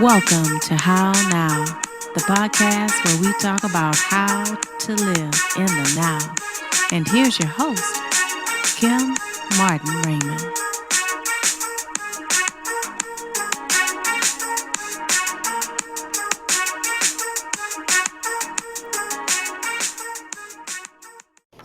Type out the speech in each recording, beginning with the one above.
Welcome to How Now, the podcast where we talk about how to live in the now. And here's your host, Kim Martin Raymond.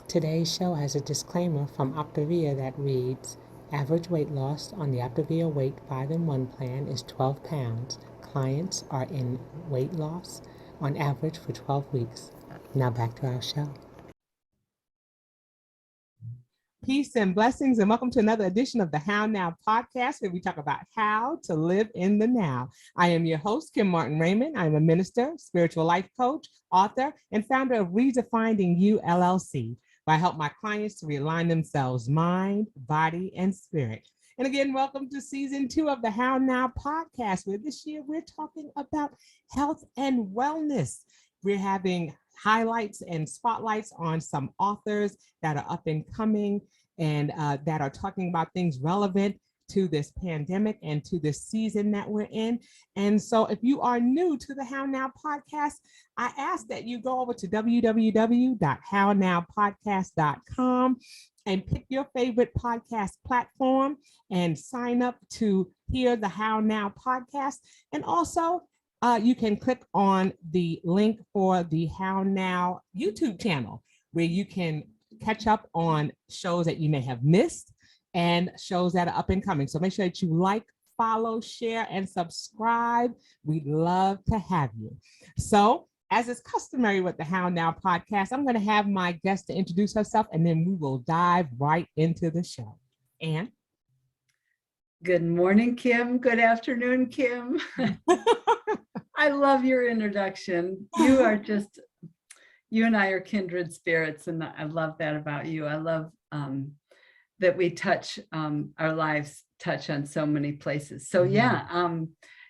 Today's show has a disclaimer from Optavia that reads, average weight loss on the Optavia Weight 5-in-1 plan is 12 pounds. Clients are in weight loss on average for 12 weeks. Now back to our show. Peace and blessings, and welcome to another edition of the How Now podcast, where we talk about how to live in the now. I am your host, Kim Martin Raymond. I'm a minister, spiritual life coach, author, and founder of Redefining You, LLC, where I help my clients to realign themselves, mind, body, and spirit. And again, welcome to season 2 of the How Now podcast, where this year we're talking about health and wellness. We're having highlights and spotlights on some authors that are up and coming and that are talking about things relevant to this pandemic and to this season that we're in. And so if you are new to the How Now podcast, I ask that you go over to www.hownowpodcast.com and pick your favorite podcast platform and sign up to hear the How Now podcast. And also, you can click on the link for the How Now YouTube channel, where you can catch up on shows that you may have missed and shows that are up and coming. So make sure that you like, follow, share, and subscribe. We'd love to have you. So, as is customary with the How Now podcast, I'm going to have my guest to introduce herself, and then we will dive right into the show. Ann? Good morning, Kim. Good afternoon, Kim. I love your introduction. You and I are kindred spirits, and I love that about you. I love that we touch, our lives touch on so many places. So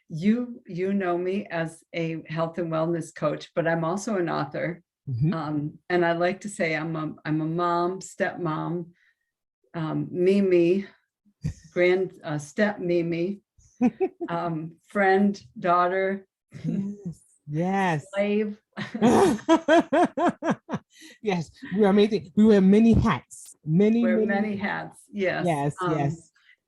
you know me as a health and wellness coach, but I'm also an author. And I like to say I'm a mom, stepmom, Mimi, step Mimi, friend, daughter, yes, slave. Yes, we are amazing. We wear many hats. Many hats. Yes. Yes.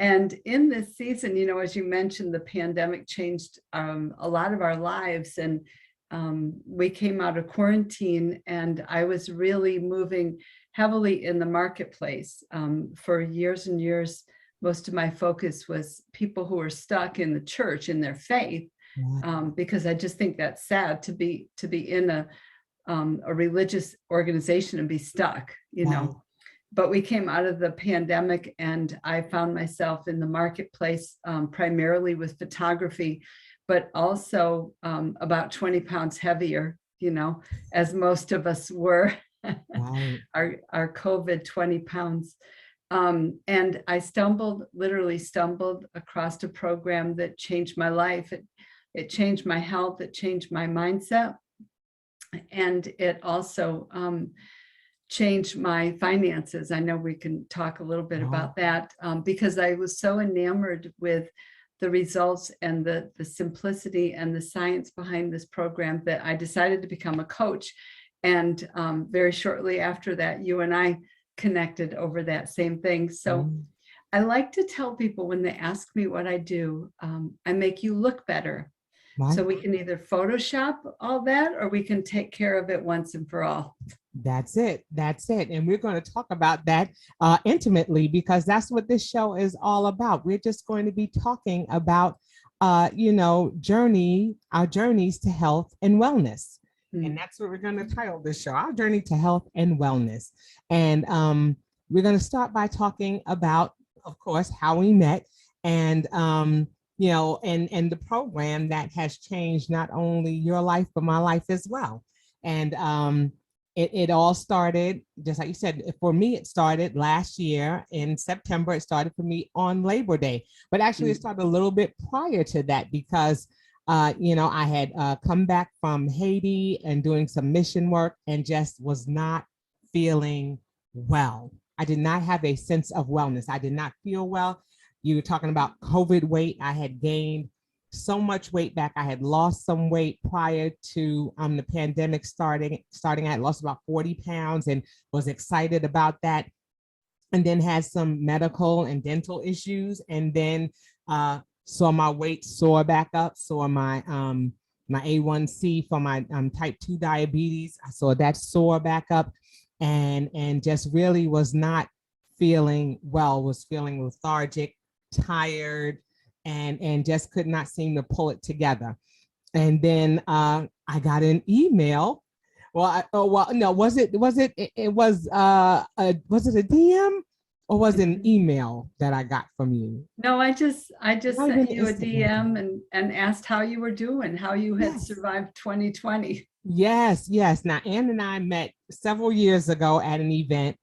And in this season, you know, as you mentioned, the pandemic changed a lot of our lives, and we came out of quarantine, and I was really moving heavily in the marketplace. For years and years, most of my focus was people who are stuck in the church in their faith, because I just think that's sad to be in a religious organization and be stuck, you know. But we came out of the pandemic, and I found myself in the marketplace, primarily with photography, but also about 20 pounds heavier, you know, as most of us were. Our COVID 20 pounds. And I literally stumbled across a program that changed my life. It changed my health, it changed my mindset, and it also changed my finances. I know we can talk a little bit about that, because I was so enamored with the results and the simplicity and the science behind this program that I decided to become a coach. And very shortly after that, you and I connected over that same thing. So I like to tell people when they ask me what I do, I make you look better. So we can either Photoshop all that, or we can take care of it once and for all. That's it. And we're going to talk about that intimately, because that's what this show is all about. We're just going to be talking about, our journeys to health and wellness. And that's what we're going to title this show, Our Journey to Health and Wellness. And we're going to start by talking about, of course, how we met, and and the program that has changed not only your life, but my life as well. And it all started, just like you said, for me, it started last year in September. It started for me on Labor Day, but actually it started a little bit prior to that, because I had come back from Haiti and doing some mission work, and just was not feeling well. I did not have a sense of wellness. I did not feel well. You were talking about COVID weight. I had gained so much weight back. I had lost some weight prior to the pandemic starting. I had lost about 40 pounds and was excited about that. And then had some medical and dental issues, and then saw my weight soar back up. Saw my A1C for my type 2 diabetes. I saw that soar back up, and just really was not feeling well. Was feeling lethargic, tired, and just could not seem to pull it together. And then I got an email. Well, no, was it was it a DM, or was it an email that I got from you? No, I just Might have sent been you a instant DM message. and asked how you were doing, how you had Yes. survived 2020. Yes, yes. Now, Ann and I met several years ago at an event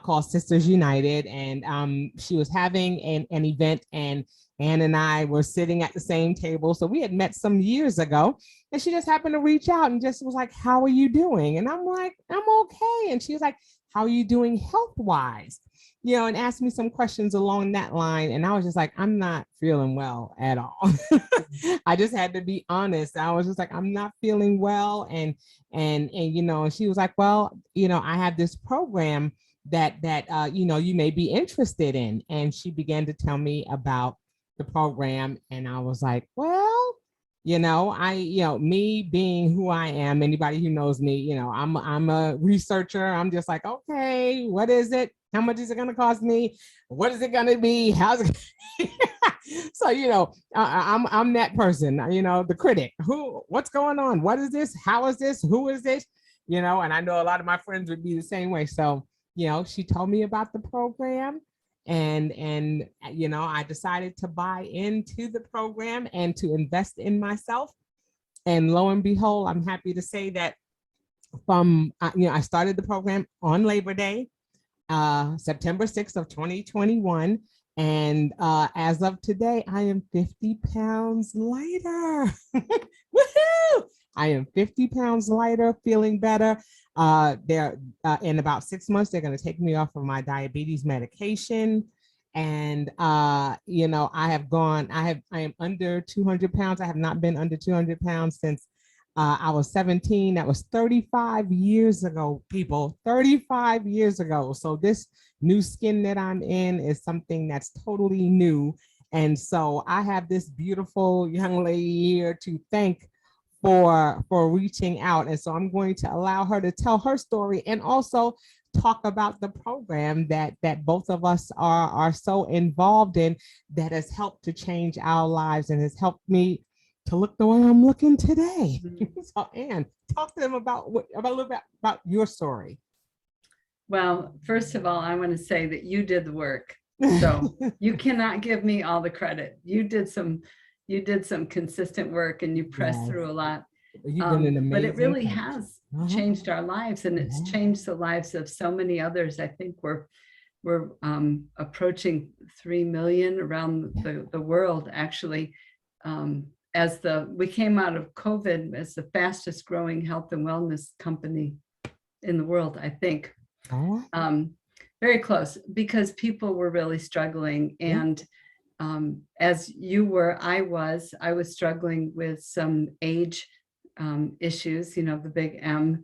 called Sisters United, and she was having an event, and Ann and I were sitting at the same table. So we had met some years ago, and she just happened to reach out and just was like, "How are you doing?" And I'm like, "I'm okay." And she was like, "How are you doing health wise?" And asked me some questions along that line. And I was just like, "I'm not feeling well at all." I just had to be honest. I was just like, "I'm not feeling well." And she was like, "Well, I have this program that you may be interested in." And she began to tell me about the program. And I was like, "Well, me being who I am, anybody who knows me, I'm a researcher. I'm just like, okay, what is it? How much is it going to cost me? What is it going to be? How's it?" So, I'm that person, the critic. What's going on? What is this? How is this? Who is this? And I know a lot of my friends would be the same way. So, she told me about the program, and I decided to buy into the program and to invest in myself. And lo and behold, I'm happy to say that I started the program on Labor Day, September 6th of 2021. And as of today, I am 50 pounds lighter. Woohoo! I am 50 pounds lighter, feeling better. They're in about 6 months, they're going to take me off of my diabetes medication. And I am under 200 pounds. I have not been under 200 pounds since I was 17. That was 35 years ago, people, 35 years ago. So this new skin that I'm in is something that's totally new. And so I have this beautiful young lady here to thank for reaching out. And so I'm going to allow her to tell her story and also talk about the program that both of us are so involved in, that has helped to change our lives and has helped me to look the way I'm looking today. So, Ann, talk to them about a little bit about your story. Well, first of all, I want to say that you did the work. So you cannot give me all the credit. You did some consistent work, and you pressed through a lot. You've been an amazing but it really coach. has changed our lives, and it's changed the lives of so many others. I think we're approaching 3 million around the world, actually. We came out of COVID as the fastest growing health and wellness company in the world, I think. Very close, because people were really struggling. And as you were, I was struggling with some age issues, the big M.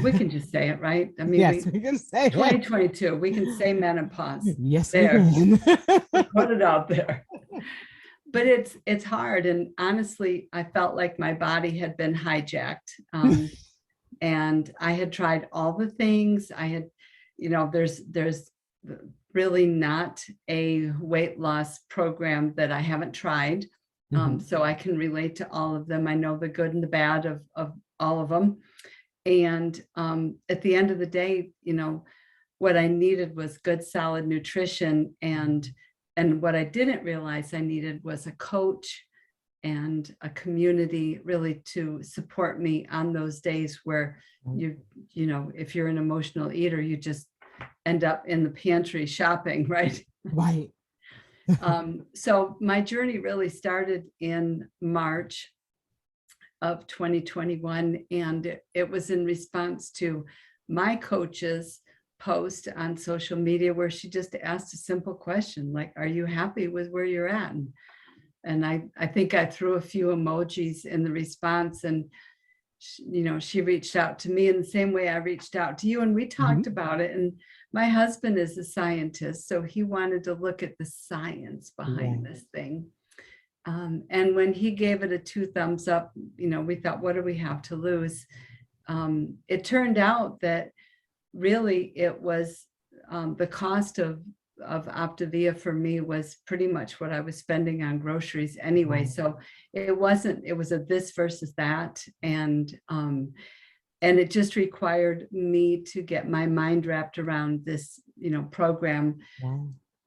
We can just say it, right? I mean, yes, we can say 2022, we can say menopause. Yes, there. We can. Put it out there. But it's hard. And honestly, I felt like my body had been hijacked. And I had tried all the things. I had, there's really not a weight loss program that I haven't tried. So I can relate to all of them. I know the good and the bad of all of them. And at the end of the day, what I needed was good, solid nutrition. And what I didn't realize I needed was a coach and a community really to support me on those days where if you're an emotional eater, you just end up in the pantry shopping, right? Right. So my journey really started in March of 2021, and it was in response to my coach's post on social media, where she just asked a simple question like, "Are you happy with where you're at?" And And I think I threw a few emojis in the response, and she reached out to me in the same way I reached out to you, and we talked about it. And my husband is a scientist, so he wanted to look at the science behind this thing. And when he gave it a 2 thumbs up, we thought, what do we have to lose? It turned out that really it was the cost of Optavia for me was pretty much what I was spending on groceries anyway. So it was a this versus that. And it just required me to get my mind wrapped around this, program.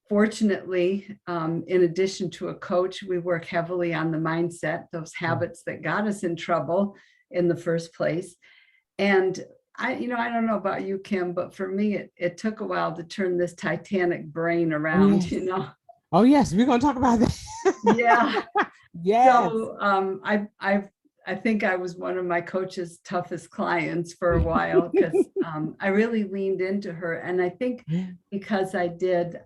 Fortunately, in addition to a coach, we work heavily on the mindset, those habits that got us in trouble in the first place. And I don't know about you, Kim, but for me, it took a while to turn this Titanic brain around, Oh, yes. We're going to talk about that. Yeah. Yes. So I think I was one of my coach's toughest clients for a while, because I really leaned into her. And I think because I did,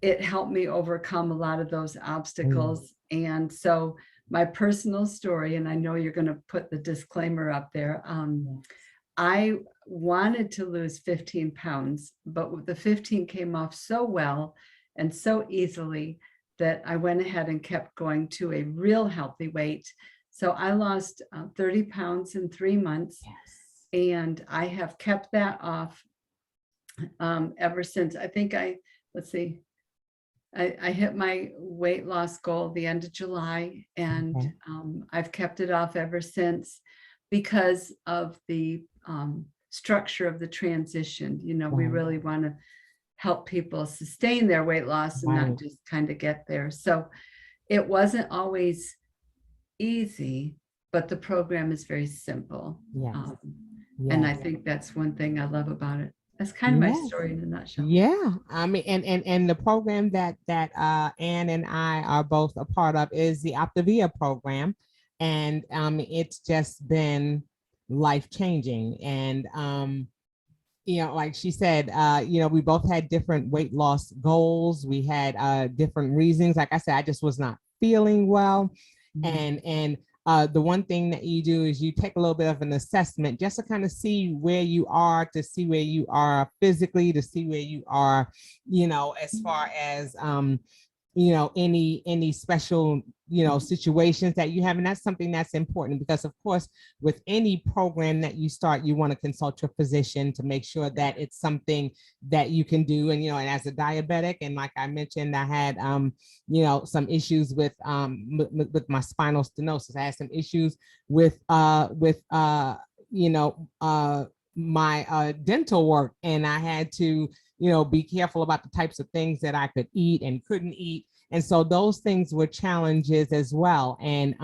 it helped me overcome a lot of those obstacles. And so my personal story, and I know you're going to put the disclaimer up there. I wanted to lose 15 pounds, but the 15 came off so well and so easily that I went ahead and kept going to a real healthy weight. So I lost 30 pounds in 3 months. And I have kept that off ever since. I think I hit my weight loss goal at the end of July, and I've kept it off ever since because of the structure of the transition. We really want to help people sustain their weight loss and not just kind of get there. So it wasn't always easy, but the program is very simple. And I think that's one thing I love about it. That's kind of my story in a nutshell. Yeah, I mean, and the program that Ann and I are both a part of is the Optavia program, and it's just been life-changing. And like she said, we both had different weight loss goals. We had different reasons. Like I said, I just was not feeling well, and the one thing that you do is you take a little bit of an assessment just to kind of see where you are, to see where you are physically, to see where you are, as far as, any special, situations that you have. And that's something that's important, because of course, with any program that you start, you want to consult your physician to make sure that it's something that you can do. And, and as a diabetic, and like I mentioned, I had, some issues with my spinal stenosis. I had some issues with my dental work, and I had to, be careful about the types of things that I could eat and couldn't eat. And so those things were challenges as well. And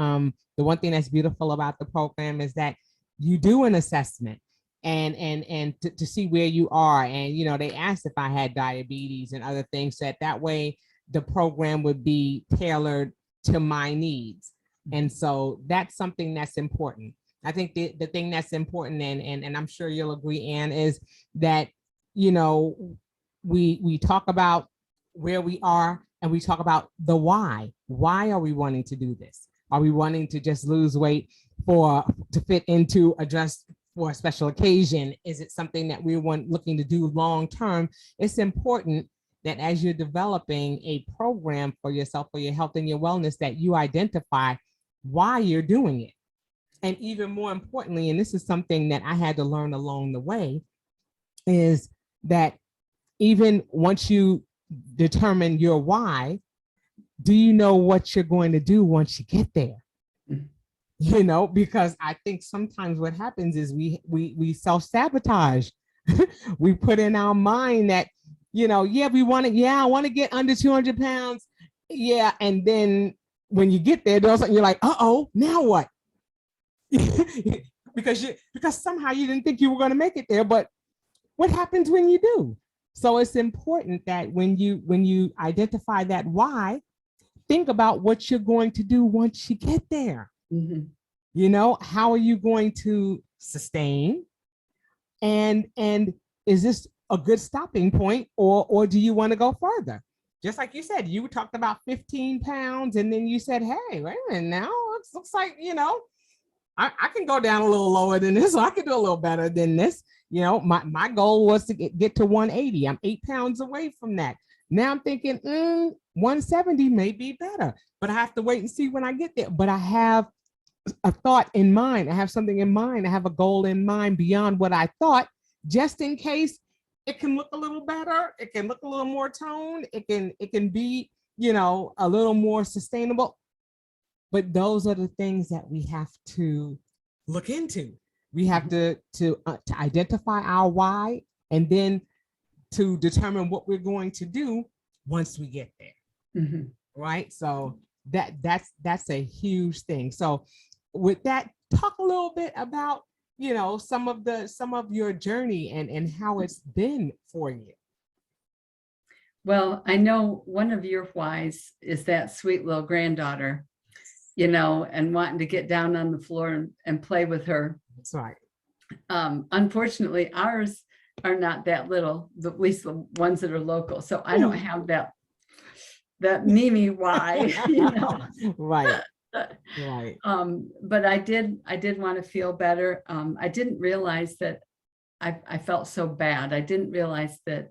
the one thing that's beautiful about the program is that you do an assessment and to see where you are. And, they asked if I had diabetes and other things, so that way the program would be tailored to my needs. And so that's something that's important. I think the thing that's important, and I'm sure you'll agree, Ann, is that, we talk about where we are, and we talk about the why. Why are we wanting to do this? Are we wanting to just lose weight to fit into a dress for a special occasion? Is it something that we want looking to do long term? It's important that as you're developing a program for yourself, for your health and your wellness, that you identify why you're doing it. And even more importantly, and this is something that I had to learn along the way, is that even once you determine your why, do you know what you're going to do once you get there? Because I think sometimes what happens is we self-sabotage. We put in our mind that, we want to, I want to get under 200 pounds. Yeah. And then when you get there, you're like, uh-oh, now what? because somehow you didn't think you were going to make it there. But what happens when you do? So it's important that when you identify that why, think about what you're going to do once you get there. How are you going to sustain? And is this a good stopping point, or do you want to go further? just like you said, you talked about 15 pounds and then you said, hey, wait a minute now, it looks like, I can go down a little lower than this, or I can do a little better than this. My goal was to get to 180. I'm 8 pounds away from that. Now I'm thinking 170 may be better, but I have to wait and see when I get there. But I have a thought in mind. I have something in mind. I have a goal in mind beyond what I thought, just in case it can look a little better. It can look a little more toned. It can be, a little more sustainable. But those are the things that we have to look into. We have to identify our why, and then to determine what we're going to do once we get there. Mm-hmm. Right. So that's a huge thing. So with that, talk a little bit about, some of your journey and how it's been for you. Well, I know one of your whys is that sweet little granddaughter, and wanting to get down on the floor and play with her. That's right. Unfortunately, ours are not that little, at least the ones that are local. So I don't have that Mimi why, Right. Right. But I did want to feel better. I didn't realize that I felt so bad. I didn't realize that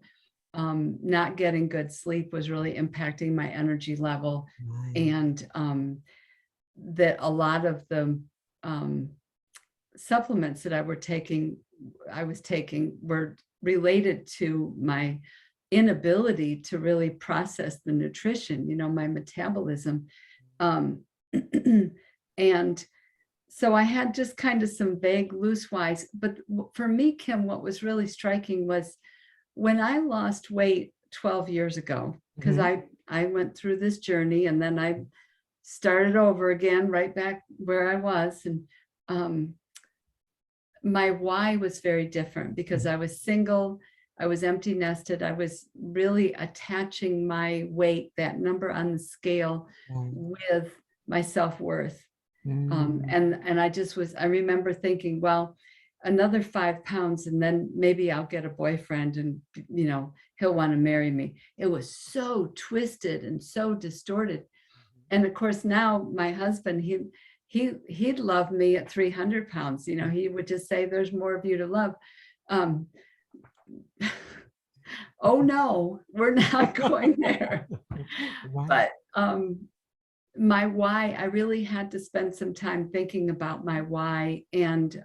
not getting good sleep was really impacting my energy level. Right. And that a lot of the supplements that I was taking were related to my inability to really process the nutrition, my metabolism. And so I had just kind of some vague loose whys. But for me, Kim, what was really striking was when I lost weight 12 years ago, because I went through this journey and then I started over again, right back where I was. And my why was very different because I was single, I was empty nested. I was really attaching my weight, that number on the scale, with my self-worth. And I remember thinking, well, another 5 pounds and then maybe I'll get a boyfriend and, he'll want to marry me. It was so twisted and so distorted. And of course, now my husband, he'd love me at 300 pounds. He would just say, there's more of you to love. Oh no, we're not going there. Wow. But my why, I really had to spend some time thinking about my why. And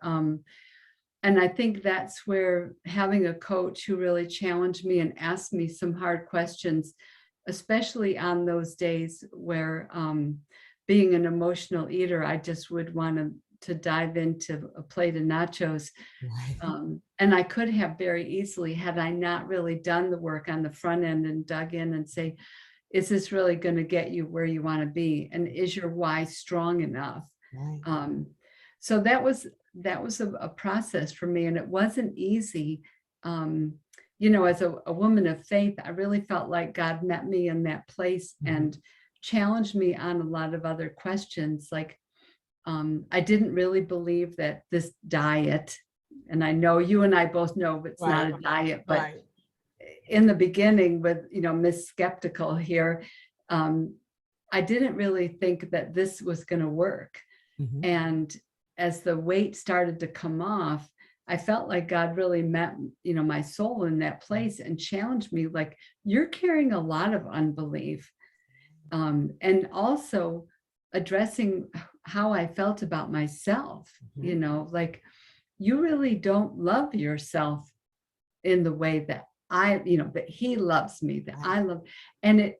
I think that's where having a coach who really challenged me and asked me some hard questions, especially on those days where being an emotional eater, I just would want to dive into a plate of nachos. Right. And I could have very easily, had I not really done the work on the front end and dug in and say, is this really going to get you where you want to be? And is your why strong enough? Right. So that was a process for me, and it wasn't easy. As a woman of faith, I really felt like God met me in that place and challenged me on a lot of other questions. Like, I didn't really believe that this diet, and I know you and I both know it's not a diet, but in the beginning with, Miss Skeptical here, I didn't really think that this was going to work. And as the weight started to come off, I felt like God really met, my soul in that place and challenged me, like, you're carrying a lot of unbelief. And also addressing how I felt about myself, like, you really don't love yourself in the way that that he loves me, that I love. And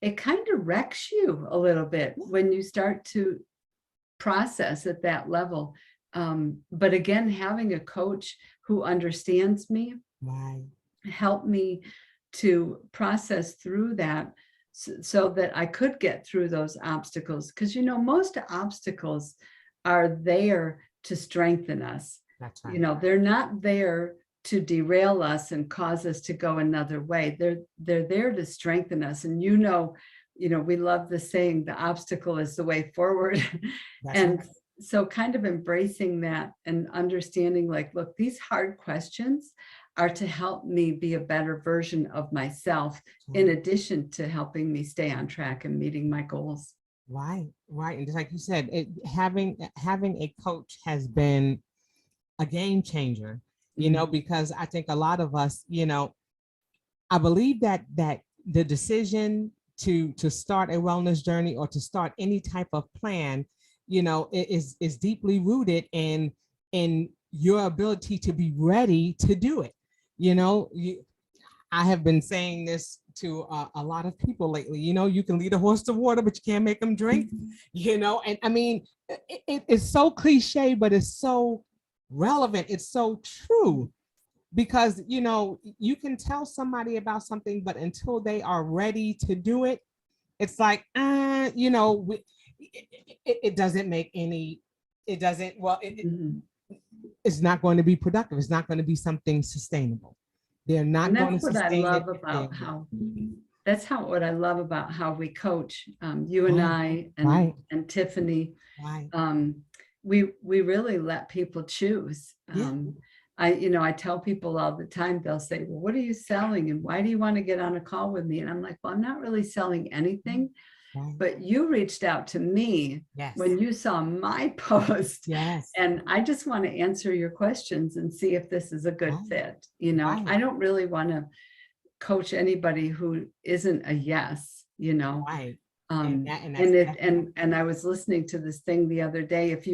it kind of wrecks you a little bit when you start to process at that level. But again, having a coach who understands me, helped me to process through that so that I could get through those obstacles. Because, most obstacles are there to strengthen us. That's right. They're not there to derail us and cause us to go another way. They're there to strengthen us. And we love the saying, the obstacle is the way forward. And right. So kind of embracing that and understanding, like, look, these hard questions, are to help me be a better version of myself, in addition to helping me stay on track and meeting my goals. Right, right. And just like you said, having a coach has been a game changer, because I think a lot of us, I believe that the decision to start a wellness journey or to start any type of plan, is deeply rooted in your ability to be ready to do it. I have been saying this to a lot of people lately. You can lead a horse to water, but you can't make them drink. And I mean, it's so cliche, but it's so relevant. It's so true, because you can tell somebody about something, but until they are ready to do it, it's like it doesn't make any. It doesn't. Well, it's not going to be productive. It's not going to be something sustainable. They're not going to sustain it. That's what I love about how we coach, you and I and Tiffany. Right. We really let people choose. I tell people all the time, they'll say, well, what are you selling? And why do you want to get on a call with me? And I'm like, well, I'm not really selling anything. But you reached out to me when you saw my post. And I just want to answer your questions and see if this is a good fit. I don't really want to coach anybody who isn't a yes, And I was listening to this thing the other day. If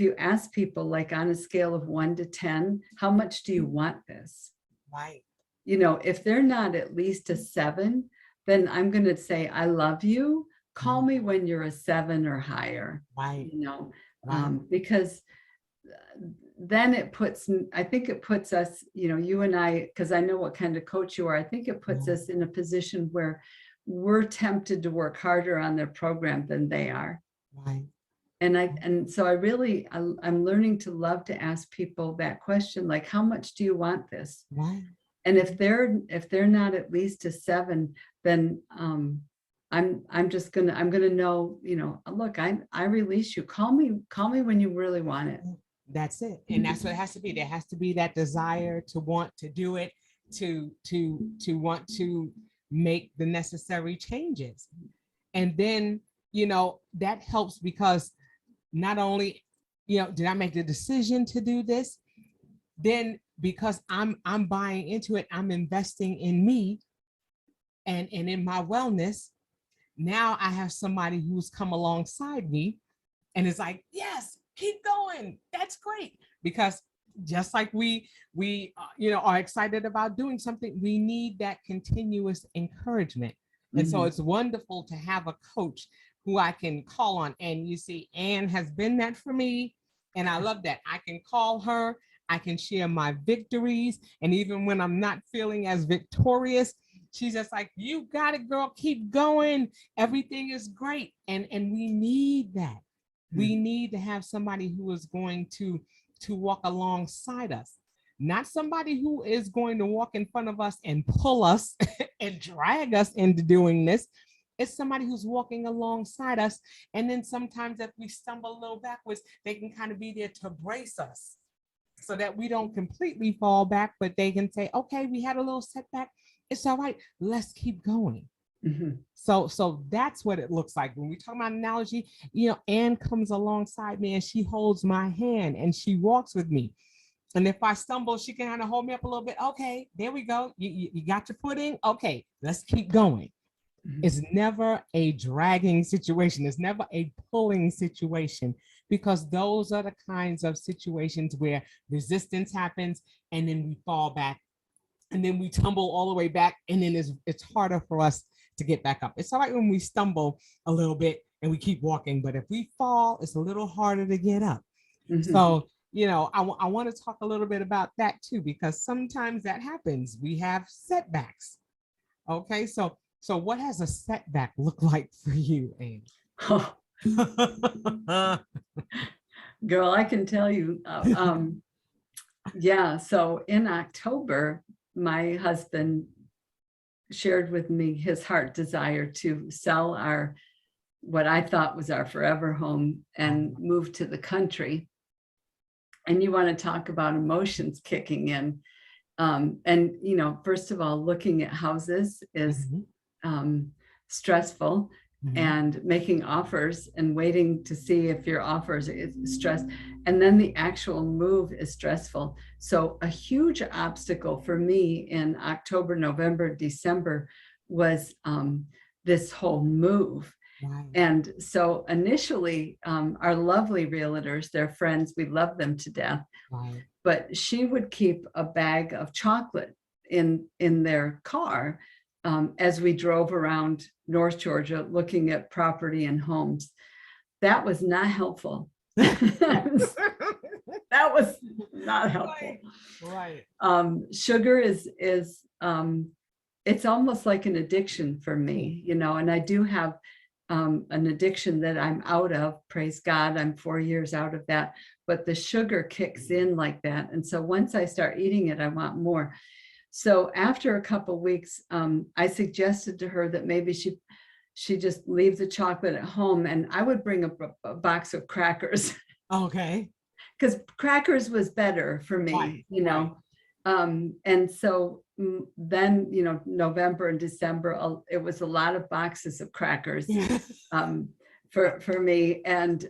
you ask people, like, on a scale of 1 to 10, how much do you want this? If they're not at least a 7, then I'm going to say, I love you. Call me when you're a 7 or higher, because then I think it puts us, you and I, because I know what kind of coach you are, I think it puts us in a position where we're tempted to work harder on their program than they are. And so I'm learning to love to ask people that question, like, how much do you want this? And if they're not at least a 7, then I'm gonna know, look, I release you. Call me when you really want it. That's it. And that's what it has to be. There has to be that desire to want to do it, to want to make the necessary changes. And then, that helps, because not only, did I make the decision to do this, then because I'm buying into it, I'm investing in me and in my wellness. Now I have somebody who's come alongside me and is like, yes, keep going. That's great. Because just like we are excited about doing something, we need that continuous encouragement. And so it's wonderful to have a coach who I can call on. And you see, Anne has been that for me. And I love that. I can call her, I can share my victories. And even when I'm not feeling as victorious, she's just like, you got it, girl, keep going. Everything is great. And we need that. We need to have somebody who is going to walk alongside us. Not somebody who is going to walk in front of us and pull us and drag us into doing this. It's somebody who's walking alongside us. And then sometimes if we stumble a little backwards, they can kind of be there to brace us so that we don't completely fall back, but they can say, okay, we had a little setback. It's all right. Let's keep going. So that's what it looks like. When we talk about analogy, Anne comes alongside me and she holds my hand and she walks with me. And if I stumble, she can kind of hold me up a little bit. Okay, there we go. You got your footing. Okay, let's keep going. It's never a dragging situation. It's never a pulling situation, because those are the kinds of situations where resistance happens and then we fall back and then we tumble all the way back. And then it's harder for us to get back up. It's all right when we stumble a little bit and we keep walking, but if we fall, it's a little harder to get up. So, I want to talk a little bit about that too, because sometimes that happens. We have setbacks. Okay, so what has a setback look like for you, Anne? Girl, I can tell you. So in October, my husband shared with me his heart desire to sell what I thought was our forever home and move to the country. And you want to talk about emotions kicking in. And, you know, first of all, looking at houses is stressful, and making offers and waiting to see if your offers is stress. And then the actual move is stressful. So a huge obstacle for me in October, November, December was this whole move. Right. And so initially, our lovely realtors, they're friends, we love them to death. Right. But she would keep a bag of chocolate in their car as we drove around North Georgia looking at property and homes. That was not helpful. That was not helpful. Right. Sugar is it's almost like an addiction for me, you know, and I do have an addiction that I'm out of. Praise God, I'm 4 years out of that, but the sugar kicks in like that. And so once I start eating it, I want more. So after a couple of weeks, I suggested to her that maybe she just leave the chocolate at home, and I would bring a box of crackers. Okay. Because crackers was better for me, Right, you know. And so then, you know, November and December, it was a lot of boxes of crackers for me. And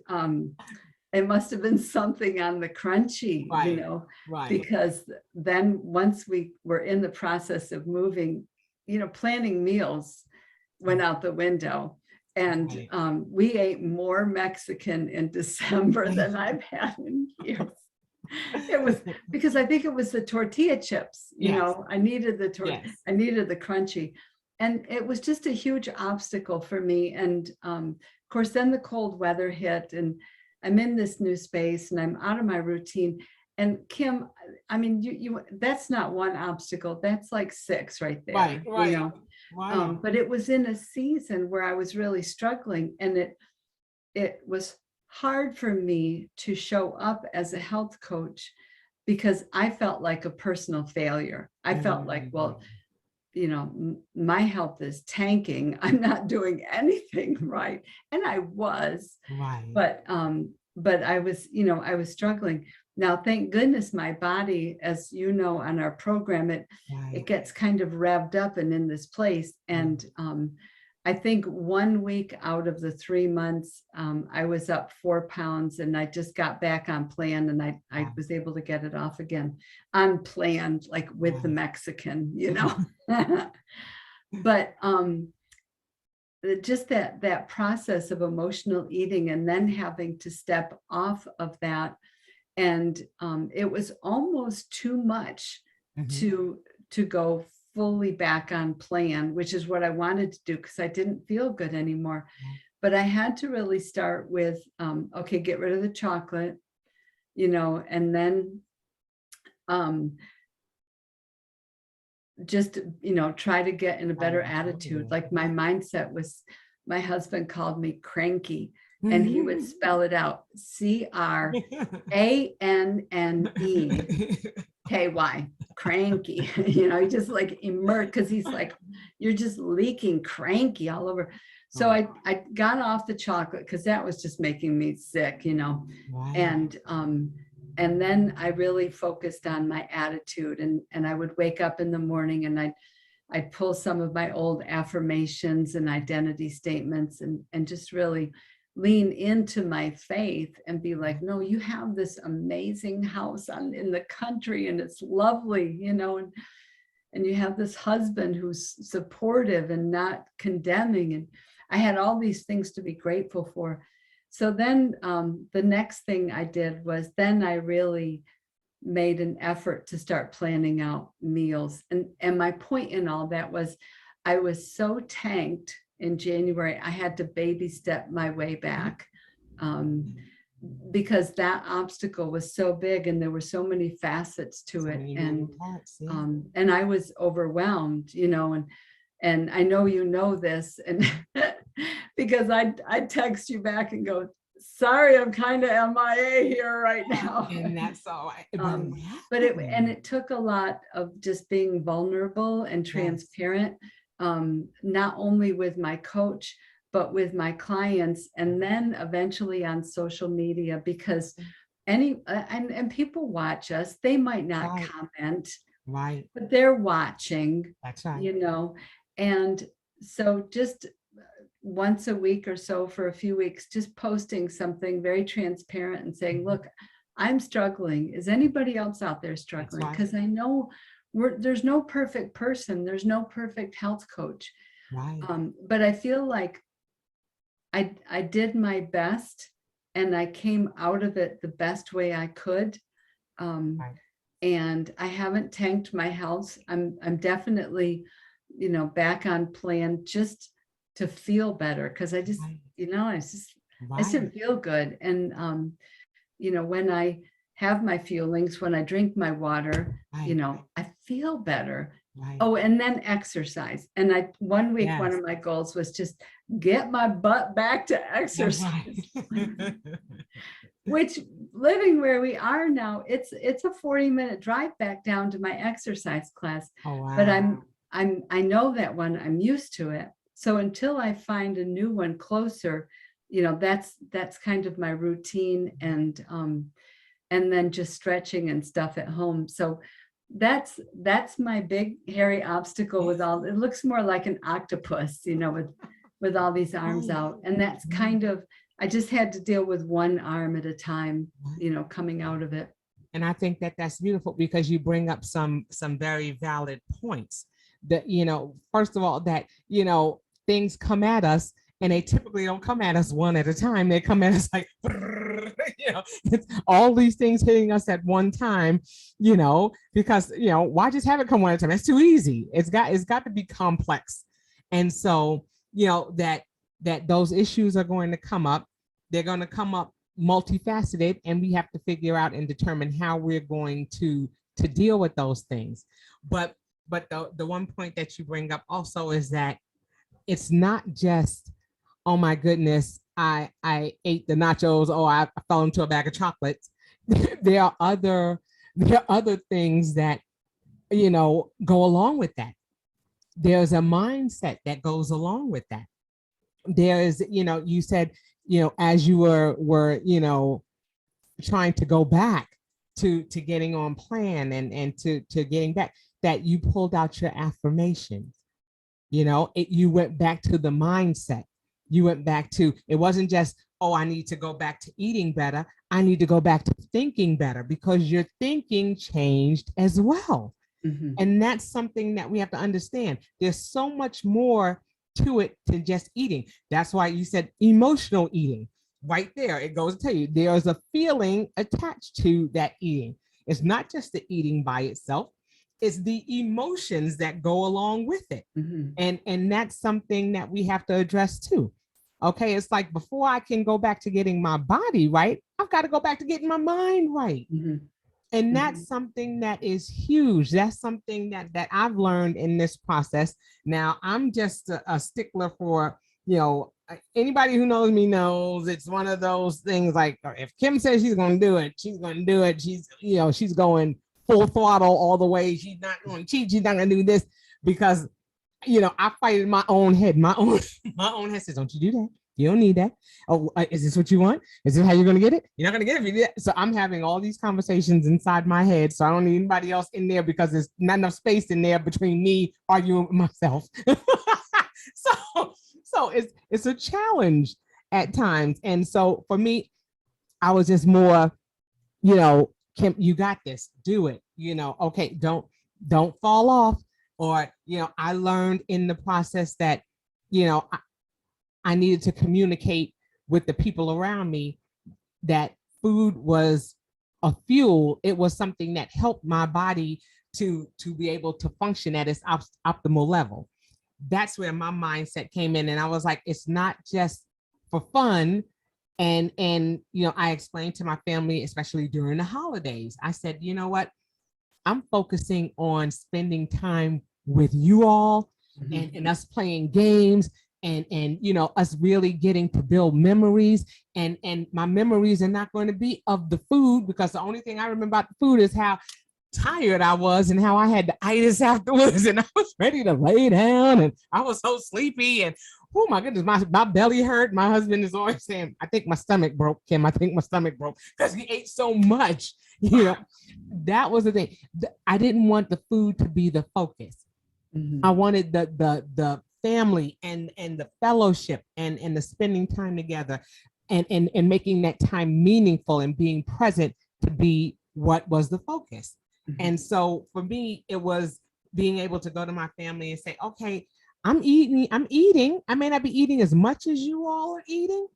it must have been something on the crunchy, you know, because then once we were in the process of moving, you know, planning meals went out the window. And we ate more Mexican in December than I've had in years. It was because I think it was the tortilla chips, you know, I needed the I needed the crunchy. And it was just a huge obstacle for me. And of course, then the cold weather hit, and I'm in this new space and I'm out of my routine. And Kim, I mean, you that's not one obstacle, that's like 6 right there. You know? But it was in a season where I was really struggling, and it was hard for me to show up as a health coach because I felt like a personal failure. I felt like, well, you know, my health is tanking. I'm not doing anything right. And I was, but I was, you know, I was struggling. Now, thank goodness my body, as you know, on our program, it gets kind of revved up and in this place. And I think 1 week out of the 3 months, I was up 4 pounds, and I just got back on plan, and I was able to get it off again on plan, like with the Mexican, you know. But just that process of emotional eating, and then having to step off of that. And it was almost too much to go fully back on plan, which is what I wanted to do because I didn't feel good anymore. But I had to really start with, okay, get rid of the chocolate, you know, and then just, you know, try to get in a better attitude. Like my mindset was, my husband called me cranky, and he would spell it out, CRANNEKY, cranky. You know, he just like immersed, because he's like, you're just leaking cranky all over. So I got off the chocolate because that was just making me sick, you know. And then I really focused on my attitude, and I would wake up in the morning and I'd pull some of my old affirmations and identity statements and just really lean into my faith and be like, no, you have this amazing house in the country, and it's lovely, you know, and you have this husband who's supportive and not condemning. And I had all these things to be grateful for. So then the next thing I did was then I really made an effort to start planning out meals. And my point in all that was I was so tanked in January, I had to baby step my way back because that obstacle was so big and there were so many facets to it. And I was overwhelmed, you know, and I know you know this, and because I text you back and go, sorry, I'm kind of MIA here right now. And that's all right. But it took a lot of just being vulnerable and transparent, not only with my coach, but with my clients, and then eventually on social media, because and people watch us, they might not comment Right. but they're watching, That's right. you know, and so just once a week or so for a few weeks, just posting something very transparent and saying, look, I'm struggling. Is anybody else out there struggling? right. Because I know there's no perfect person. There's no perfect health coach. Right. But I feel like I did my best and I came out of it the best way I could. Right. And I haven't tanked my health. I'm definitely, you know, back on plan just to feel better, because I just, Right. you know, I just Right. didn't feel good. And you know, when I have my feelings, when I drink my water, you Right. know, I feel better. Right. Oh, and then exercise. And one week, one Yes. of my goals was just get my butt back to That's exercise. right. Which, living where we are now, it's a 40-minute drive back down to my exercise class. Oh, wow. But I know that one, I'm used to it. So until I find a new one closer, you know, that's kind of my routine, and then just stretching and stuff at home. So that's my big hairy obstacle with all. It looks more like an octopus, you know, with all these arms Right. out. And that's kind of, I just had to deal with one arm at a time, Right. you know, coming out of it. And I think that that's beautiful, because you bring up some very valid points. That, you know, first of all, that, you know, things come at us, and they typically don't come at us one at a time. They come at us like, you know, it's all these things hitting us at one time, you know, because, you know, why just have it come one at a time? It's too easy. It's got to be complex. And so, you know, that those issues are going to come up. They're going to come up multifaceted, and we have to figure out and determine how we're going to deal with those things. But the one point that you bring up also is that it's not just, oh my goodness, I ate the nachos, oh, I fell into a bag of chocolates. there are other things that, you know, go along with that. There's a mindset that goes along with that. There is, you know, you said, you know, as you were, you know, trying to go back to getting on plan, and to getting back, that you pulled out your affirmations. You know, you went back to the mindset. You went back to, it wasn't just, oh, I need to go back to eating better. I need to go back to thinking better, because your thinking changed as well. Mhm. And that's something that we have to understand. There's so much more to it than just eating. That's why you said emotional eating. Right there, it goes to tell you there's a feeling attached to that eating. It's not just the eating by itself, it's the emotions that go along with it. Mhm. And that's something that we have to address too. Okay, it's like, before I can go back to getting my body right, I've got to go back to getting my mind right. Mhm. And that's something that is huge. That's something that I've learned in this process. Now, I'm just a stickler for, you know, anybody who knows me knows it's one of those things like, if Kim says she's going to do it, she's going to do it. She's, you know, she's going full throttle all the way. She's not going to cheat. She's not going to do this, because, you know, I fight in my own head. My own head says, don't you do that. You don't need that. Oh, is this what you want? Is this how you're going to get it? You're not going to get it if you do that. So I'm having all these conversations inside my head. So I don't need anybody else in there, because there's not enough space in there between me arguing with myself. So it's a challenge at times. And so for me, I was just more, you know, Kim, you got this, do it, you know, okay, don't fall off. Or, you know, I learned in the process that, you know, I needed to communicate with the people around me that food was a fuel. It was something that helped my body to be able to function at its optimal level. That's where my mindset came in. And I was like, it's not just for fun. And you know, I explained to my family, especially during the holidays, I said, you know what? I'm focusing on spending time with you all, and us playing games, and you know, us really getting to build memories. And my memories are not going to be of the food, because the only thing I remember about the food is how tired I was and how I had the itis afterwards, and I was ready to lay down, and I was so sleepy, and oh my goodness, my belly hurt. My husband is always saying, I think my stomach broke, Kim. I think my stomach broke because he ate so much. That was the thing. I didn't want the food to be the focus. I wanted the family and the fellowship and the spending time together and making that time meaningful and being present to be what was the focus. And so for me, it was being able to go to my family and say, okay, I'm eating. I may not be eating as much as you all are eating,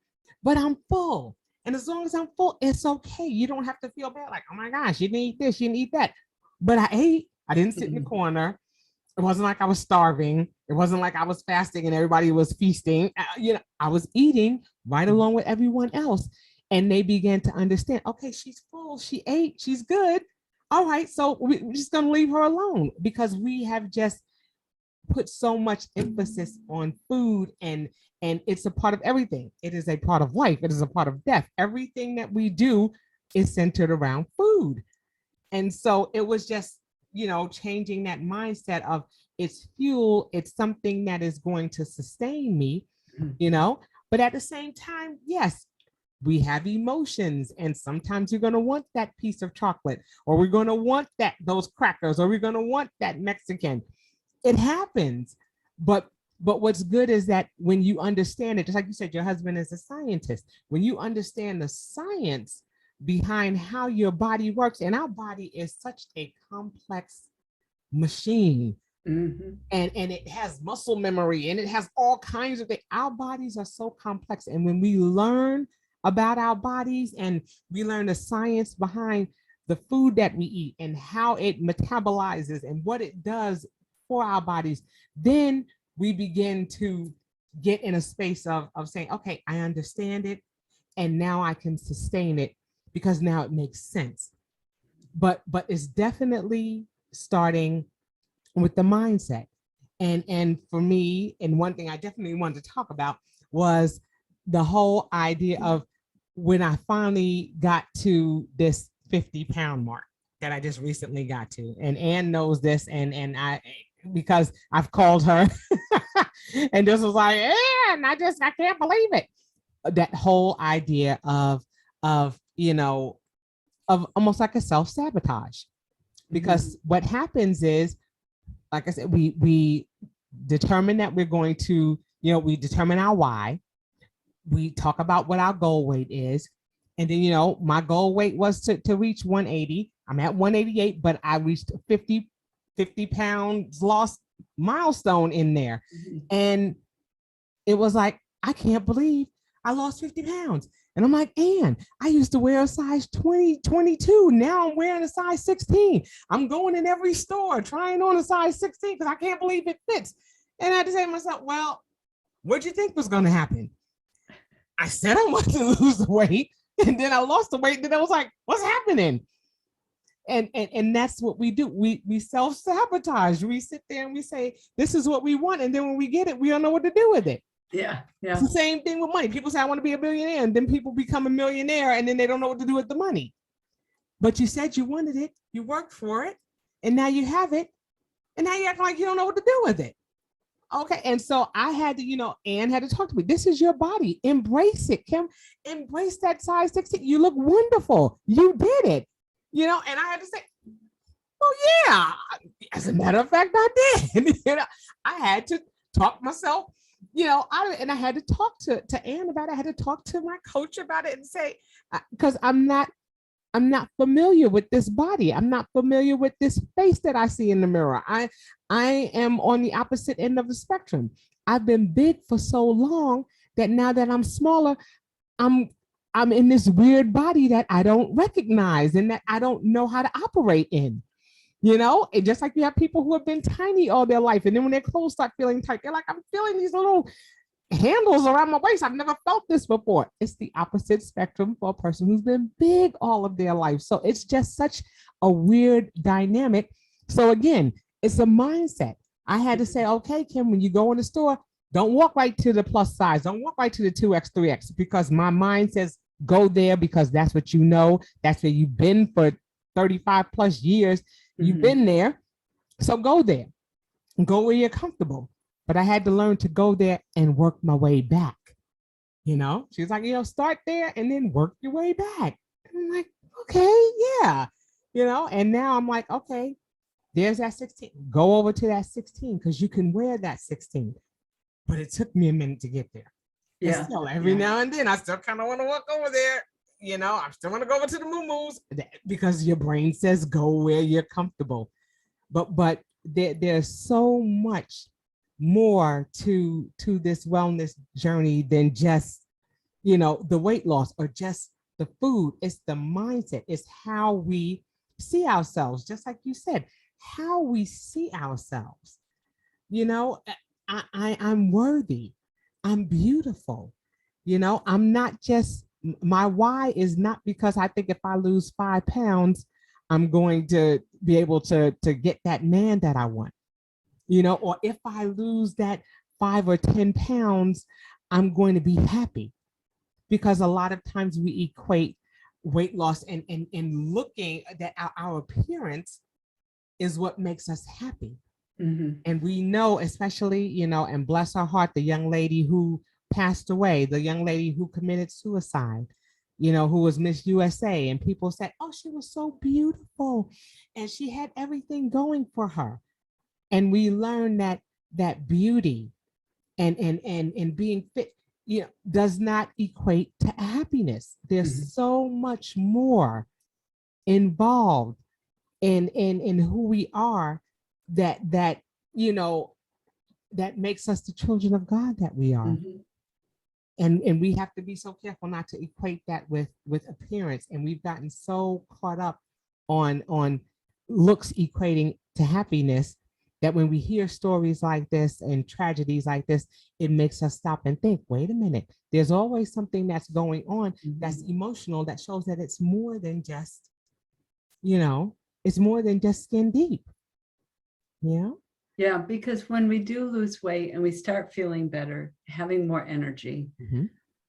but I'm full. And as long as I'm full, it's okay. You don't have to feel bad. Like, oh my gosh, you didn't eat this, you didn't eat that. But I ate. I didn't sit in the corner. It wasn't like I was starving. It wasn't like I was fasting and everybody was feasting. I was eating right along with everyone else. And they began to understand, okay, she's full. She ate. She's good. All right. So we're just going to leave her alone because we have just put so much emphasis on food and it's a part of everything. It is a part of life. It is a part of death. Everything that we do is centered around food. And so it was just, changing that mindset of it's fuel. It's something that is going to sustain me, but at the same time, yes, we have emotions and sometimes you're going to want that piece of chocolate or we're going to want those crackers or we're going to want that Mexican. It happens, but what's good is that when you understand it, just like you said, your husband is a scientist. When you understand the science behind how your body works, and our body is such a complex machine, and it has muscle memory and it has all kinds of things. Our bodies are so complex, and when we learn about our bodies and we learn the science behind the food that we eat and how it metabolizes and what it does for our bodies, then we begin to get in a space of saying, okay, I understand it and now I can sustain it because now it makes sense. But it's definitely starting with the mindset. And for me, and one thing I definitely wanted to talk about was the whole idea of when I finally got to this 50-pound mark that I just recently got to. And Ann knows this, and I, because I've called her and this was like, and I can't believe it. That whole idea of almost like a self-sabotage, because what happens is, like I said, we determine that we're going to, we determine our why. We talk about what our goal weight is. And then, my goal weight was to reach 180. I'm at 188, but I reached 50 pounds lost milestone in there. And it was like, I can't believe I lost 50 pounds. And I'm like, Ann, I used to wear a size 20, 22. Now I'm wearing a size 16. I'm going in every store trying on a size 16 because I can't believe it fits. And I had to say to myself, well, what do you think was going to happen? I said I wanted to lose the weight, and then I lost the weight. And then I was like, what's happening? And that's what we do. We self-sabotage. We sit there and we say, this is what we want. And then when we get it, we don't know what to do with it. Yeah. It's the same thing with money. People say, I want to be a billionaire. And then people become a millionaire and then they don't know what to do with the money. But you said you wanted it. You worked for it. And now you have it. And now you act like you don't know what to do with it. Okay. And so I had to, Ann had to talk to me. This is your body. Embrace it, Kim. Embrace that size 16. You look wonderful. You did it. And I had to say, oh yeah, as a matter of fact, I did. I had to talk myself, and I had to talk to Ann about it. I had to talk to my coach about it and say, because I'm not familiar with this body. I'm not familiar with this face that I see in the mirror. I am on the opposite end of the spectrum. I've been big for so long that now that I'm smaller, I'm in this weird body that I don't recognize and that I don't know how to operate in, and just like you have people who have been tiny all their life. And then when their clothes start feeling tight, they're like, I'm feeling these little handles around my waist. I've never felt this before. It's the opposite spectrum for a person who's been big all of their life. So it's just such a weird dynamic. So again, it's a mindset. I had to say, okay, Kim, when you go in the store, don't walk right to the plus size. Don't walk right to the 2X, 3X, because my mind says, go there because that's what you know. That's where you've been for 35 plus years. You've been there. So go there. Go where you're comfortable. but I had to learn to go there and work my way back. She's like, start there and then work your way back. And I'm like, okay, yeah, and now I'm like, okay, there's that 16. Go over to that 16 because you can wear that 16. But it took me a minute to get there. And still, every now and then, I still kind of want to walk over there. I still want to go over to the moo-moos because your brain says go where you're comfortable. But there's so much more to this wellness journey than just, the weight loss or just the food. It's the mindset. It's how we see ourselves, just like you said, how we see ourselves. I'm worthy. I'm beautiful. I'm not just, my why is not because I think if I lose 5 pounds, I'm going to be able to get that man that I want, or if I lose that 5 or 10 pounds, I'm going to be happy. Because a lot of times we equate weight loss and looking that our appearance is what makes us happy. Mm-hmm. And we know, especially, and bless her heart, the young lady who passed away, the young lady who committed suicide, who was Miss USA. And people said, oh, she was so beautiful. And she had everything going for her. And we learned that beauty and being fit, does not equate to happiness. There's so much more involved in who we are that that makes us the children of God that we are. And we have to be so careful not to equate that with appearance. And we've gotten so caught up on looks equating to happiness that when we hear stories like this and tragedies like this, it makes us stop and think, wait a minute, there's always something that's going on that's emotional, that shows that it's more than just, it's more than just skin deep. Yeah, because when we do lose weight and we start feeling better, having more energy,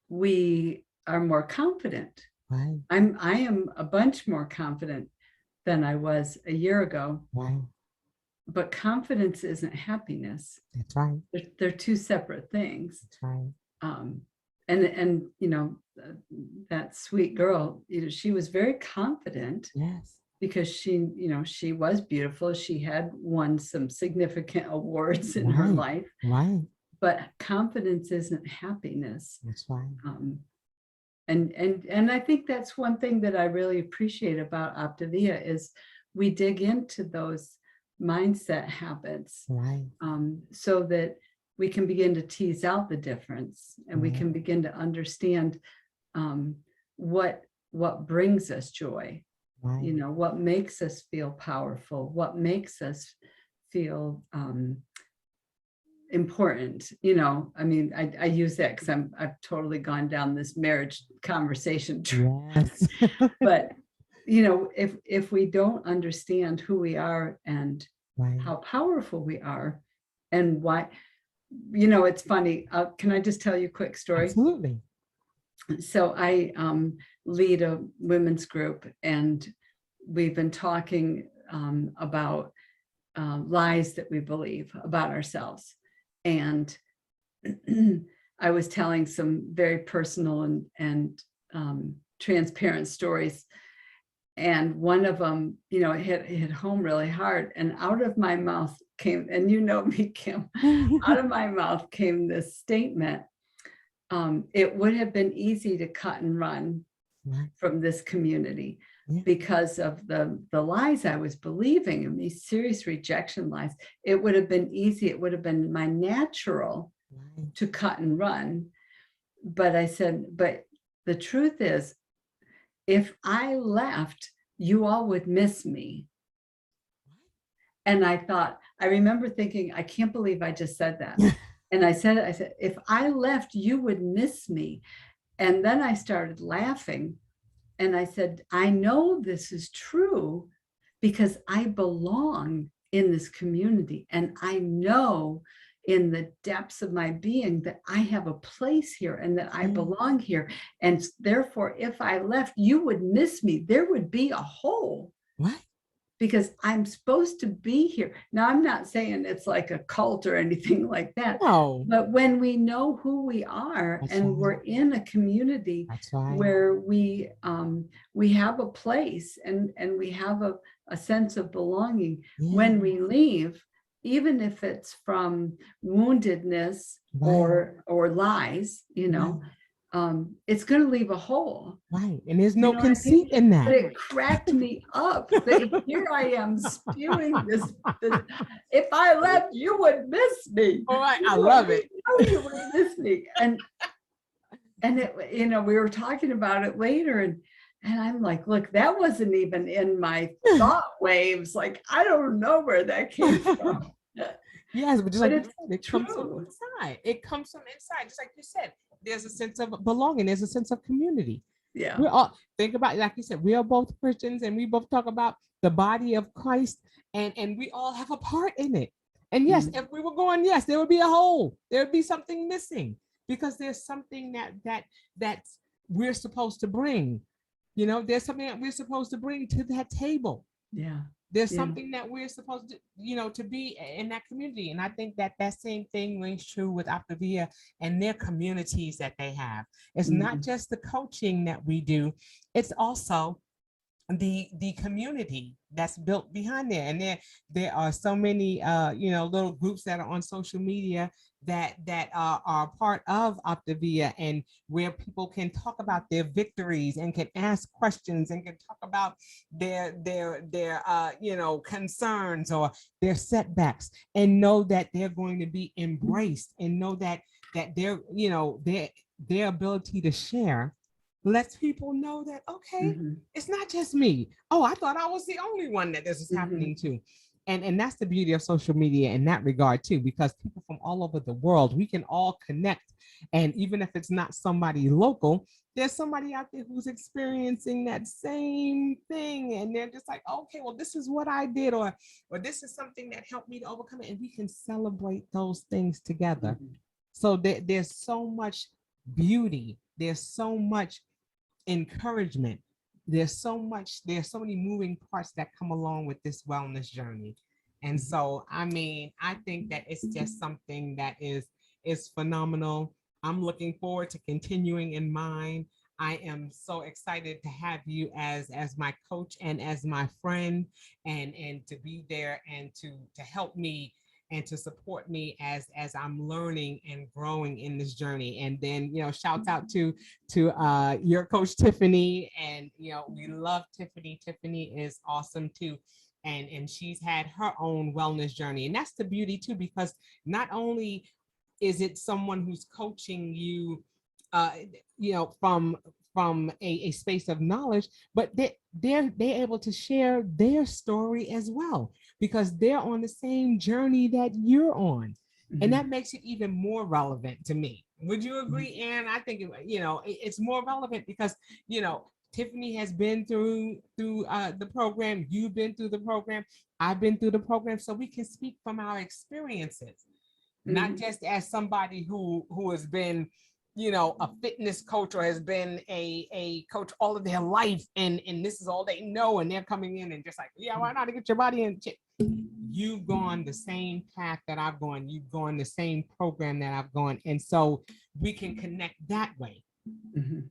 we are more confident. Right. I am a bunch more confident than I was a year ago. Right. But confidence isn't happiness. That's right. They're two separate things. That's right. And that sweet girl, she was very confident. Yes. Because she was beautiful. She had won some significant awards in her life. Right. But confidence isn't happiness. That's right. And I think that's one thing that I really appreciate about Optavia is we dig into those mindset habits, right, so that we can begin to tease out the difference, and we can begin to understand what brings us joy. right. What makes us feel powerful, what makes us feel important. I use that because I've totally gone down this marriage conversation Yes. but if we don't understand who we are and Right. how powerful we are and why, it's funny. Can I just tell you a quick story? Absolutely. So I lead a women's group, and we've been talking about lies that we believe about ourselves. And I was telling some very personal and transparent stories. And one of them, hit home really hard. And out of my mouth came, and me, Kim, out of my mouth came this statement. It would have been easy to cut and run from this community because of the lies I was believing, and these serious rejection lies. It would have been easy. It would have been my natural to cut and run. But I said, but the truth is, if I left, you all would miss me. And I remember thinking, I can't believe I just said that. And I said, if I left, you would miss me. And then I started laughing. And I said, I know this is true because I belong in this community. And I know in the depths of my being that I have a place here and that I belong here. And therefore, if I left, you would miss me. There would be a hole. What? because I'm supposed to be here. Now, I'm not saying it's like a cult or anything like that, No, but when we know who we are that's and right. we're in a community That's right. where we have a place and we have a sense of belonging, when we leave, even if it's from woundedness or lies, you know, it's going to leave a hole. Right. And there's no You know what I mean? conceit in that. But it cracked me up that here I am spewing this. If I left, you would miss me. All right. You I know, love it. you would miss me. And it, you know, we were talking about it later, and I'm like, look, that wasn't even in my thought waves. Like, I don't know where that came from. Yes, but just like you it's said, it comes from inside. It comes from inside. Just like you said, there's a sense of belonging. There's a sense of community. Yeah. We all think about, like you said, we are both Christians and we both talk about the body of Christ, and we all have a part in it. And yes, if we were going, yes, there would be a hole. There would be something missing because there's something that we're supposed to bring. You know, there's something that we're supposed to bring to that table. Yeah. There's something that we're supposed to, you know, to be in that community. And I think that same thing rings true with Optavia and their communities that they have. It's not just the coaching that we do, it's also the community that's built behind there. And there are so many you know, little groups that are on social media that are part of Optivia, and where people can talk about their victories and can ask questions and can talk about their you know, concerns or their setbacks, and know that they're going to be embraced, and know that they're, you know, their ability to share lets people know that, okay, it's not just me. Oh, I thought I was the only one that this is happening to. And that's the beauty of social media in that regard too, because people from all over the world, we can all connect. And even if it's not somebody local, there's somebody out there who's experiencing that same thing. And they're just like, okay, well, this is what I did, or this is something that helped me to overcome it. And we can celebrate those things together. So there's so much beauty. There's so much encouragement. There's so many moving parts that come along with this wellness journey. And so, I mean, I think that it's just something that is phenomenal. I'm looking forward to continuing in mine. I am so excited to have you as my coach and as my friend, and to be there and to help me and to support me as I'm learning and growing in this journey. And then, you know, shouts out to your coach Tiffany, and you know, we love Tiffany. Tiffany is awesome too. And she's had her own wellness journey. And that's the beauty too, because not only is it someone who's coaching you, you know, from a space of knowledge, but they're able to share their story as well, because they're on the same journey that you're on. And that makes it even more relevant to me. Would you agree, Anne? I think, you know, it's more relevant because, you know, Tiffany has been through the program. You've been through the program. I've been through the program. So we can speak from our experiences, not just as somebody who has been, you know, a fitness coach or has been a coach all of their life, and this is all they know, and they're coming in and just like, yeah, why not get your body in shape? You've gone the same path that I've gone. You've gone the same program that I've gone. And so we can connect that way.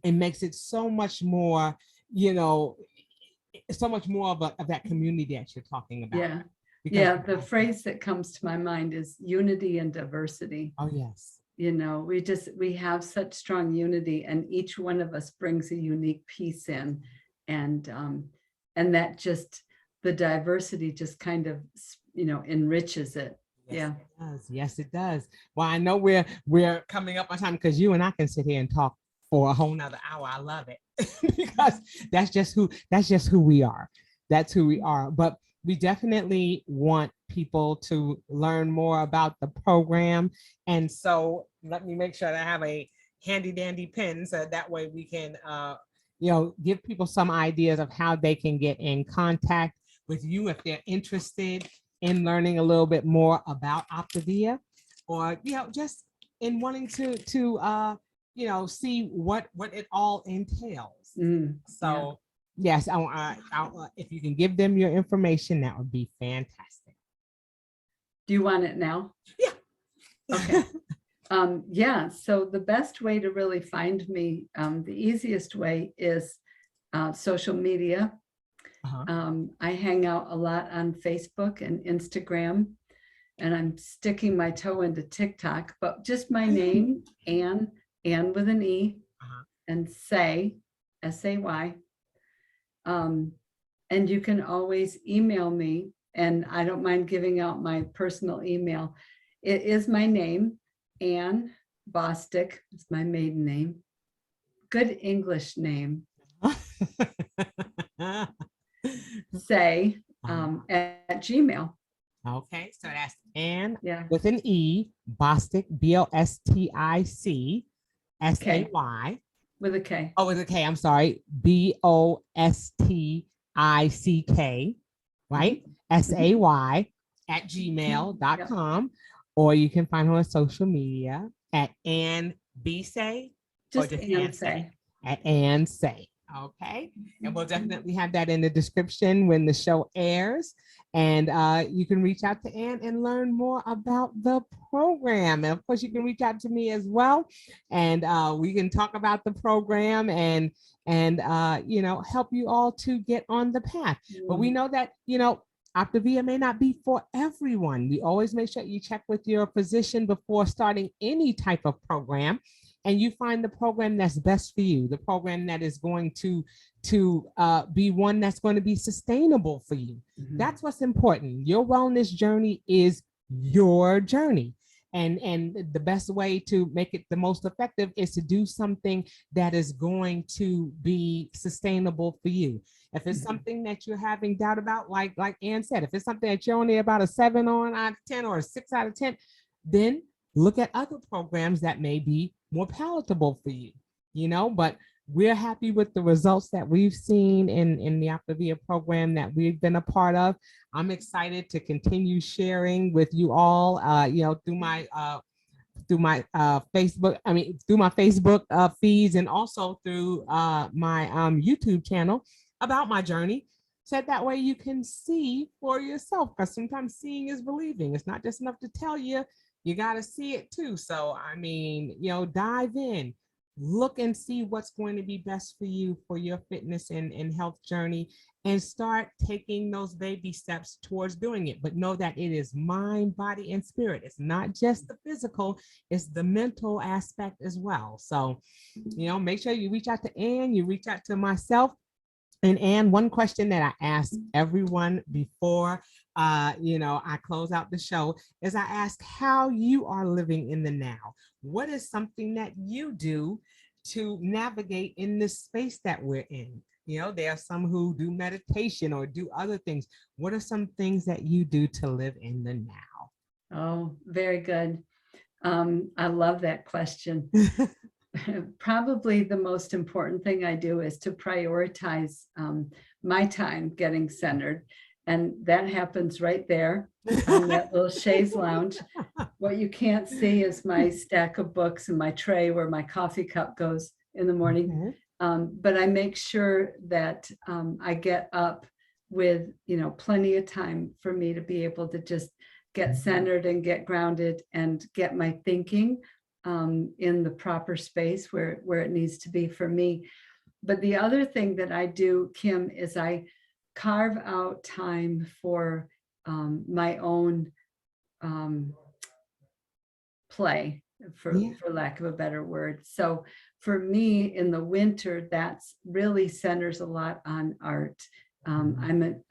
It makes it so much more, you know, so much more of that community that you're talking about. Yeah. Yeah. The phrase that comes to my mind is unity and diversity. Oh, yes. You know, we have such strong unity, and each one of us brings a unique piece in, and that just, the diversity just kind of, you know, enriches it. Yes, it does. Yes, it does. Well, I know we're coming up on time, because you and I can sit here and talk for a whole nother hour. I love it because that's just who we are. That's who we are. But we definitely want people to learn more about the program. And so let me make sure that I have a handy dandy pen, so that way we can, you know, give people some ideas of how they can get in contact with you if they're interested in learning a little bit more about Optavia, or, you know, just in wanting to you know, see what it all entails. So Yes, if you can give them your information, that would be fantastic. Do you want it now? Yeah. Okay. Yeah, so the best way to really find me, the easiest way is social media. I hang out a lot on Facebook and Instagram, and I'm sticking my toe into TikTok, but just my name, Ann with an E, and Say, S-A-Y. And you can always email me, and I don't mind giving out my personal email. It is my name, Ann Bostic, it's my maiden name. Good English name. Say at Gmail. Okay, so that's Ann Yeah. with an E, Bostic, B-O-S-T-I-C, S-A-Y. With a K. Oh, with a K, I'm sorry, B-O-S-T-I-C-K, right? S-A-Y at gmail.com. Or you can find her on social media at Ann B Say, just Ann Say. At Ann Say. Okay. And we'll definitely have that in the description when the show airs. And you can reach out to Ann and learn more about the program. And of course, you can reach out to me as well. And we can talk about the program and help you all to get on the path. But we know that, Optavia may not be for everyone. We always make sure you check with your physician before starting any type of program, and you find the program that's best for you, the program that is going to be one that's going to be sustainable for you. That's what's important. Your wellness journey is your journey. And the best way to make it the most effective is to do something that is going to be sustainable for you. If it's something that you're having doubt about, like Ann said, if it's something that you're only about a 7 out of 10 or a 6 out of 10, then look at other programs that may be more palatable for you, but we're happy with the results that we've seen in the Optavia program that we've been a part of. I'm excited to continue sharing with you all, through my Facebook, through my Facebook feeds, and also through my YouTube channel about my journey. So that way you can see for yourself, because sometimes seeing is believing. It's not just enough to tell you, you got to see it too. So, dive in, look and see what's going to be best for you for your fitness and health journey, and start taking those baby steps towards doing it. But know that it is mind, body, and spirit. It's not just the physical, it's the mental aspect as well. So, make sure you reach out to Ann, you reach out to myself. And Ann, one question that I ask everyone before I close out the show is I ask how you are living in the now. What is something that you do to navigate in this space that we're in? There are some who do meditation or do other things. What are some things that you do to live in the now? Oh, very good. I love that question. Probably the most important thing I do is to prioritize my time getting centered. And that happens right there on that little chaise lounge. What you can't see is my stack of books and my tray where my coffee cup goes in the morning. But I make sure that I get up with, plenty of time for me to be able to just get centered and get grounded and get my thinking in the proper space where it needs to be for me. But the other thing that I do, Kim, is I carve out time for my own play, for lack of a better word. So for me in the winter, that's really centers a lot on art. I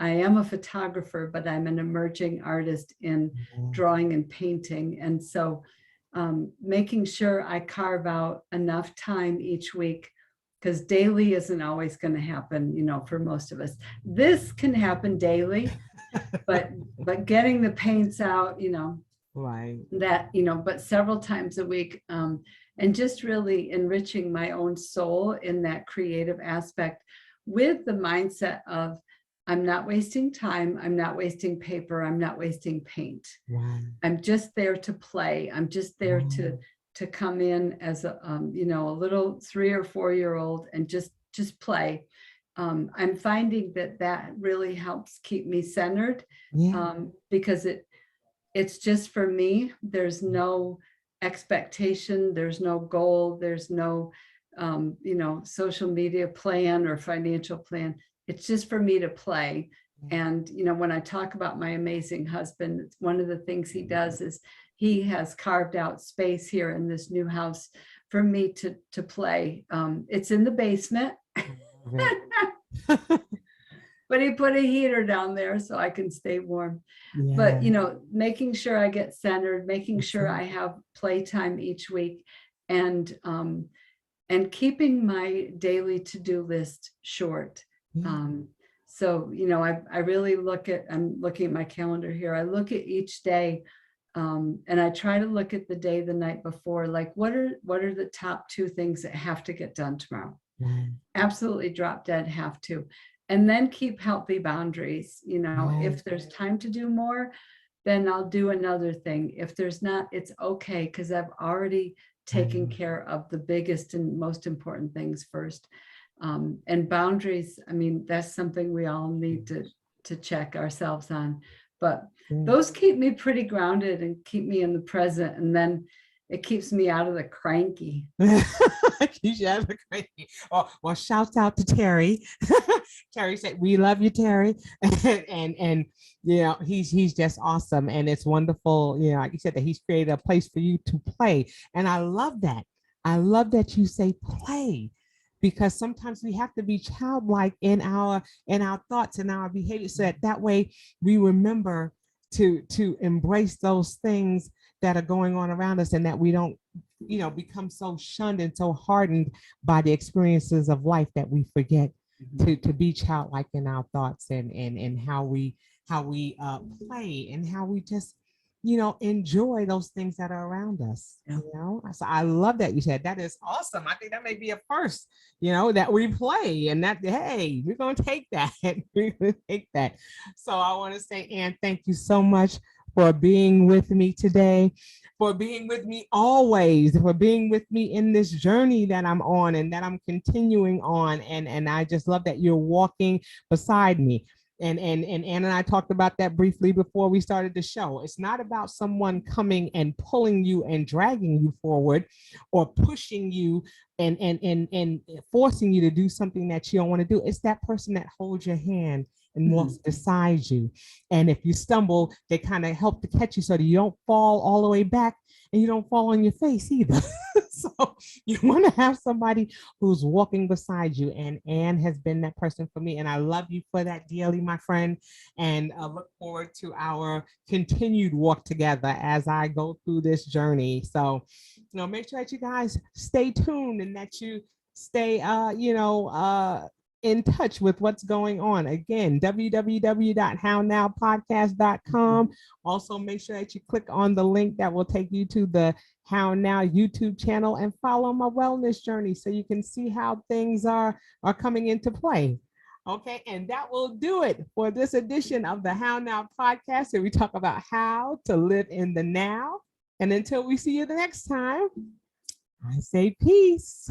am a photographer, but I'm an emerging artist in drawing and painting. And so making sure I carve out enough time each week, because daily isn't always going to happen, for most of us. This can happen daily, but getting the paints out, right, that, but several times a week, and just really enriching my own soul in that creative aspect, with the mindset of I'm not wasting time, I'm not wasting paper, I'm not wasting paint. right. I'm just there to play. I'm just there to come in as a a little 3 or 4 year old and just play. I'm finding that really helps keep me centered, because it's just for me. There's no expectation, there's no goal, there's no social media plan or financial plan. It's just for me to play. And when I talk about my amazing husband, it's one of the things he does is he has carved out space here in this new house for me to play. It's in the basement. But he put a heater down there so I can stay warm. But making sure I get centered, making sure I have playtime each week, and keeping my daily to-do list short. So I really I'm looking at my calendar here. I look at each day, and I try to look at the day the night before, like what are the top 2 things that have to get done tomorrow? Absolutely drop dead have to. And then keep healthy boundaries. If there's time to do more, then I'll do another thing. If there's not, it's okay, because I've already taken care of the biggest and most important things first. And boundaries, I mean, that's something we all need to check ourselves on. But those keep me pretty grounded and keep me in the present. And then it keeps me out of the cranky. Well, shout out to Terry. Terry said, "We love you, Terry," and he's just awesome, and it's wonderful. Like you said, that he's created a place for you to play, and I love that. I love that you say play, because sometimes we have to be childlike in our thoughts and our behavior, so that way we remember to embrace those things that are going on around us, and that we don't become so shunned and so hardened by the experiences of life that we forget to be childlike in our thoughts and how we play, and how we just enjoy those things that are around us. So I love that you said that. Is awesome. I think that may be a first, that we play, and that, hey, we're going to take that. We're going to take that. So I want to say, Ann, thank you so much for being with me today, for being with me always, for being with me in this journey that I'm on and that I'm continuing on. And I just love that you're walking beside me. And Ann and I talked about that briefly before we started the show. It's not about someone coming and pulling you and dragging you forward, or pushing you and forcing you to do something that you don't want to do. It's that person that holds your hand and walks beside you. And if you stumble, they kind of help to catch you so that you don't fall all the way back and you don't fall on your face either. So you want to have somebody who's walking beside you. And Ann has been that person for me. And I love you for that dearly, my friend. And I look forward to our continued walk together as I go through this journey. So, make sure that you guys stay tuned and that you stay, in touch with what's going on. Again, www.hownowpodcast.com. Also, make sure that you click on the link that will take you to the How Now YouTube channel and follow my wellness journey so you can see how things are coming into play. Okay, and that will do it for this edition of the How Now podcast, where we talk about how to live in the now. And until we see you the next time, I say peace.